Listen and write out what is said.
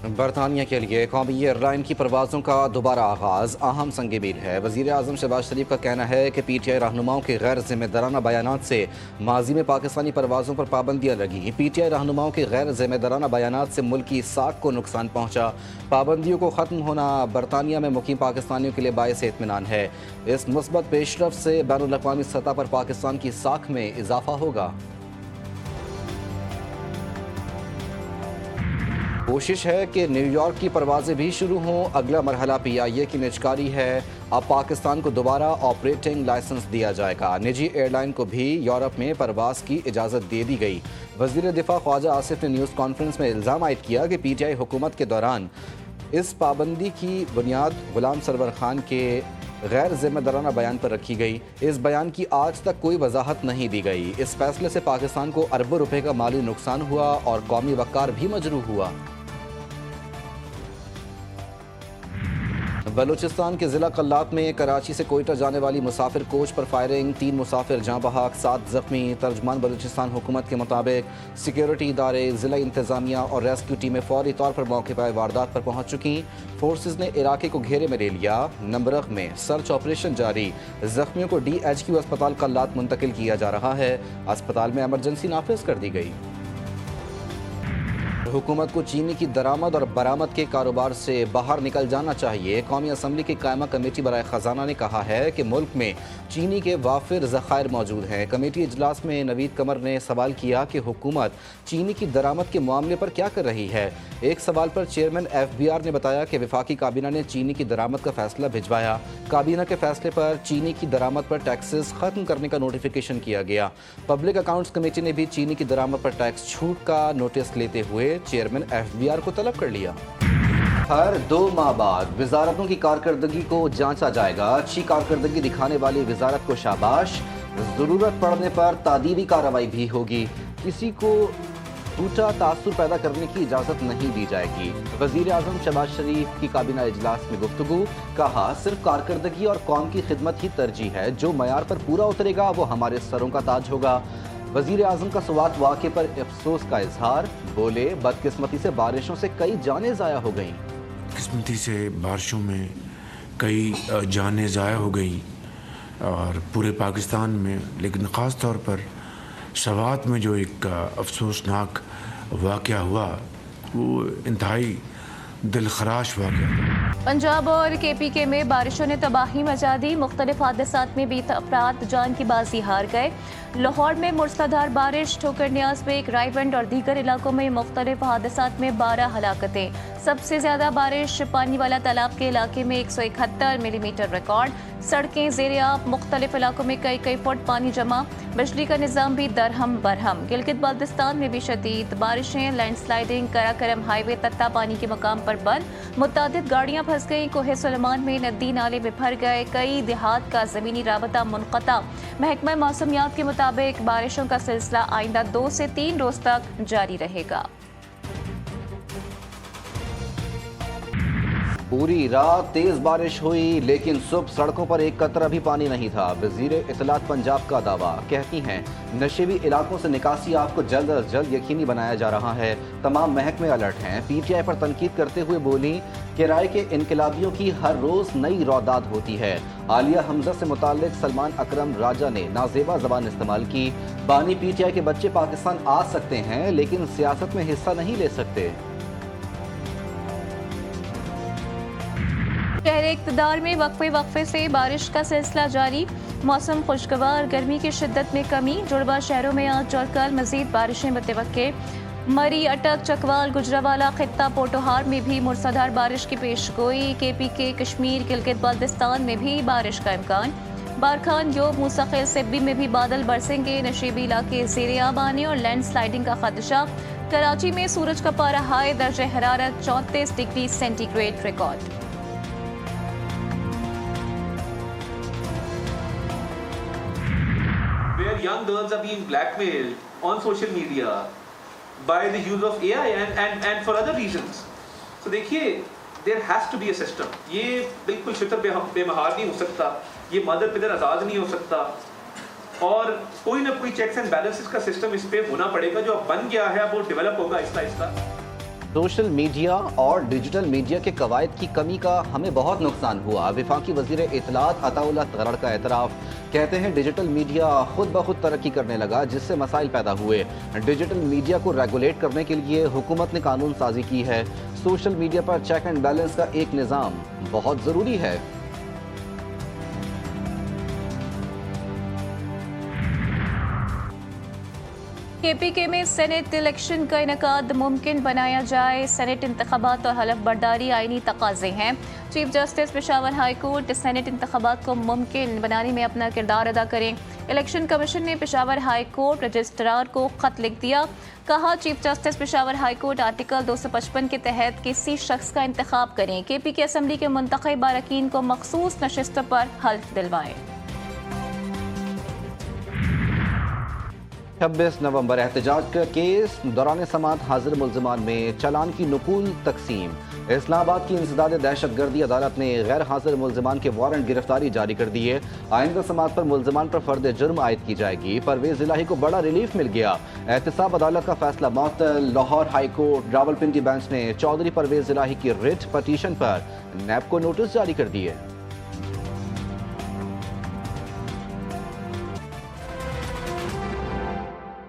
برطانیہ کے لیے قومی ایئر لائن کی پروازوں کا دوبارہ آغاز اہم سنگ میل ہے۔ وزیر اعظم شہباز شریف کا کہنا ہے کہ پی ٹی آئی رہنماؤں کے غیر ذمہ دارانہ بیانات سے ماضی میں پاکستانی پروازوں پر پابندیاں لگیں۔ پی ٹی آئی رہنماؤں کے غیر ذمہ دارانہ بیانات سے ملک کی ساکھ کو نقصان پہنچا۔ پابندیوں کو ختم ہونا برطانیہ میں مقیم پاکستانیوں کے لیے باعث اطمینان ہے۔ اس مثبت پیش رفت سے بین الاقوامی سطح پر پاکستان کی ساکھ میں اضافہ ہوگا۔ کوشش ہے کہ نیو یارک کی پروازیں بھی شروع ہوں۔ اگلا مرحلہ پی آئی اے کی نجکاری ہے۔ اب پاکستان کو دوبارہ آپریٹنگ لائسنس دیا جائے گا۔ نجی ایئر لائن کو بھی یورپ میں پرواز کی اجازت دے دی گئی۔ وزیر دفاع خواجہ آصف نے نیوز کانفرنس میں الزام عائد کیا کہ پی ٹی آئی حکومت کے دوران اس پابندی کی بنیاد غلام سرور خان کے غیر ذمہ دارانہ بیان پر رکھی گئی۔ اس بیان کی آج تک کوئی وضاحت نہیں دی گئی۔ اس فیصلے سے پاکستان کو اربوں روپے کا مالی نقصان ہوا اور قومی وقار بھی مجروح ہوا۔ بلوچستان کے ضلع قلات میں کراچی سے کوئٹہ جانے والی مسافر کوچ پر فائرنگ، 3 مسافر جاں بحق، 7 زخمی۔ ترجمان بلوچستان حکومت کے مطابق سیکیورٹی ادارے، ضلع انتظامیہ اور ریسکیو ٹیمیں فوری طور پر موقع پر واردات پر پہنچ چکیں۔ فورسز نے علاقے کو گھیرے میں لے لیا۔ نمبرغ میں سرچ آپریشن جاری۔ زخمیوں کو ڈی ایچ کیو اسپتال قلات منتقل کیا جا رہا ہے۔ اسپتال میں ایمرجنسی نافذ کر دی گئی۔ حکومت کو چینی کی درآمد اور برآمد کے کاروبار سے باہر نکل جانا چاہیے۔ قومی اسمبلی کی قائمہ کمیٹی برائے خزانہ نے کہا ہے کہ ملک میں چینی کے وافر ذخائر موجود ہیں۔ کمیٹی اجلاس میں نوید قمر نے سوال کیا کہ حکومت چینی کی درآمد کے معاملے پر کیا کر رہی ہے۔ ایک سوال پر چیئرمین ایف بی آر نے بتایا کہ وفاقی کابینہ نے چینی کی درآمد کا فیصلہ بھجوایا۔ کابینہ کے فیصلے پر چینی کی درآمد پر ٹیکسز ختم کرنے کا نوٹیفیکیشن کیا گیا۔ پبلک اکاؤنٹس کمیٹی نے بھی چینی کی درآمد پر ٹیکس چھوٹ کا نوٹس لیتے ہوئے چیئرمین ایف بی آر کو طلب کر لیا۔ ہر 2 ماہ بعد وزارتوں کی کارکردگی کو جانچا جائے گا۔ اچھی کارکردگی دکھانے والی وزارت کو شاباش۔ ضرورت پڑنے پر تعدیلی کارروائی بھی ہوگی۔ کسی کو جھوٹا تاثر پیدا کرنے کی اجازت نہیں دی جائے گی۔ وزیر اعظم شہباز شریف کی کابینہ اجلاس میں گفتگو، کہا صرف کارکردگی اور قوم کی خدمت ہی ترجیح ہے۔ جو معیار پر پورا اترے گا وہ ہمارے سروں کا تاج ہوگا۔ وزیر اعظم کا سوات واقعے پر افسوس کا اظہار، بولے بدقسمتی سے بارشوں سے کئی جانیں ضائع ہو گئیں۔ بدقسمتی سے بارشوں میں کئی جانیں ضائع ہو گئیں اور پورے پاکستان میں، لیکن خاص طور پر سوات میں جو ایک افسوسناک واقعہ ہوا وہ انتہائی دل خراش واقعہ تھا۔ پنجاب اور کے پی کے میں بارشوں نے تباہی مچا دی۔ مختلف حادثات میں 20 افراد جان کی بازی ہار گئے۔ لاہور میں موسلادھار بارش، ٹھوکر نیاز میں ایک رائے ونڈ اور دیگر علاقوں میں مختلف حادثات میں 12 ہلاکتیں۔ سب سے زیادہ بارش پانی والا تالاب کے علاقے میں 171 ملی میٹر ریکارڈ۔ سڑکیں زیر آب، مختلف علاقوں میں کئی فٹ پانی جمع۔ بجلی کا نظام بھی درہم برہم۔ گلگت بلتستان میں بھی شدید بارشیں، لینڈ سلائیڈنگ، کراکرم ہائی وے تتا پانی کے مقام پر بند۔ متعدد گاڑیاں پھنس گئیں۔ کوہ سلیمان میں ندی نالے میں بھر گئے۔ کئی دیہات کا زمینی رابطہ منقطع۔ محکمہ موسمیات کے مطابق بارشوں کا سلسلہ آئندہ 2 سے 3 روز تک جاری رہے گا۔ پوری رات تیز بارش ہوئی لیکن صبح سڑکوں پر ایک قطرہ بھی پانی نہیں تھا۔ وزیر اطلاعات پنجاب کا دعویٰ، کہتی ہیں نشیبی علاقوں سے نکاسی آپ کو جلد از جلد یقینی بنایا جا رہا ہے۔ تمام محکمے الرٹ ہیں۔ پی ٹی آئی پر تنقید کرتے ہوئے بولی کرائے کے انقلابیوں کی ہر روز نئی روداد ہوتی ہے۔ عالیہ حمزہ سے متعلق سلمان اکرم راجہ نے نازیبا زبان استعمال کی۔ بانی پی ٹی آئی کے بچے پاکستان آ سکتے ہیں لیکن سیاست میں حصہ نہیں لے سکتے۔ شہر اقتدار میں وقفے سے بارش کا سلسلہ جاری۔ موسم خوشگوار، گرمی کی شدت میں کمی۔ جڑواں شہروں میں آج اور کل مزید بارشیں متوقع۔ مری، اٹک، چکوال، گجرانوالہ، خطہ پوٹوہار میں بھی موسلادھار بارش کی پیش گوئی۔ کے پی کے، کشمیر، گلگت بلتستان میں بھی بارش کا امکان۔ بارکھان، یوب، موسی خیل، سبی میں بھی بادل برسیں گے۔ نشیبی علاقے زیر آب آنے اور لینڈ سلائیڈنگ کا خدشہ۔ کراچی میں سورج کا پارہ ہائی، درجہ حرارت 34 degree centigrade record. Where young girls are being blackmailed on social media by the use of AI and for other reasons. So دیکھیے there has to be a system. یہ بالکل فطر بے مہار نہیں ہو سکتا، یہ مادر پدر آزاد نہیں ہو سکتا، اور کوئی نہ کوئی چیکس اینڈ بیلنسز کا سسٹم اس پہ ہونا پڑے گا۔ جو اب بن گیا ہے اب وہ ڈیولپ ہوگا آہستہ آہستہ۔ سوشل میڈیا اور ڈیجیٹل میڈیا کے قواعد کی کمی کا ہمیں بہت نقصان ہوا۔ وفاقی وزیر اطلاعات عطا اللہ تغرڑ کا اعتراف، کہتے ہیں ڈیجیٹل میڈیا خود بخود ترقی کرنے لگا جس سے مسائل پیدا ہوئے۔ ڈیجیٹل میڈیا کو ریگولیٹ کرنے کے لیے حکومت نے قانون سازی کی ہے۔ Social media per check and balance کا ایک نظام بہت ضروری ہے۔ کے پی کے میں سینٹ الیکشن کا انعقاد ممکن بنایا جائے۔ سینٹ انتخابات اور حلف برداری آئینی تقاضے ہیں۔ Chief justice Peshawar high court senate انتخابات کو ممکن بنانے میں اپنا کردار ادا کریں۔ الیکشن کمیشن نے پشاور ہائی کورٹ رجسٹرار کو خط لکھ دیا، کہا chief justice Peshawar high court article 255 کے تحت کسی شخص کا انتخاب کریں، کے پی کے اسمبلی کے منتخب اراکین کو مخصوص نشستوں پر حلف دلوائیں۔ 26 نومبر احتجاج کا کیس، دوران سماعت حاضر ملزمان میں چالان کی نقول تقسیم۔ اسلام آباد کی انسداد دہشت گردی عدالت نے غیر حاضر ملزمان کے وارنٹ گرفتاری جاری کر دیے۔ آئندہ سماعت پر ملزمان پر فرد جرم عائد کی جائے گی۔ پرویز الہی کو بڑا ریلیف مل گیا، احتساب عدالت کا فیصلہ معطل۔ Lahore high court Rawalpindi bench نے چودھری پرویز الہی کی ریٹ پٹیشن پر نیب کو نوٹس جاری کر دیے۔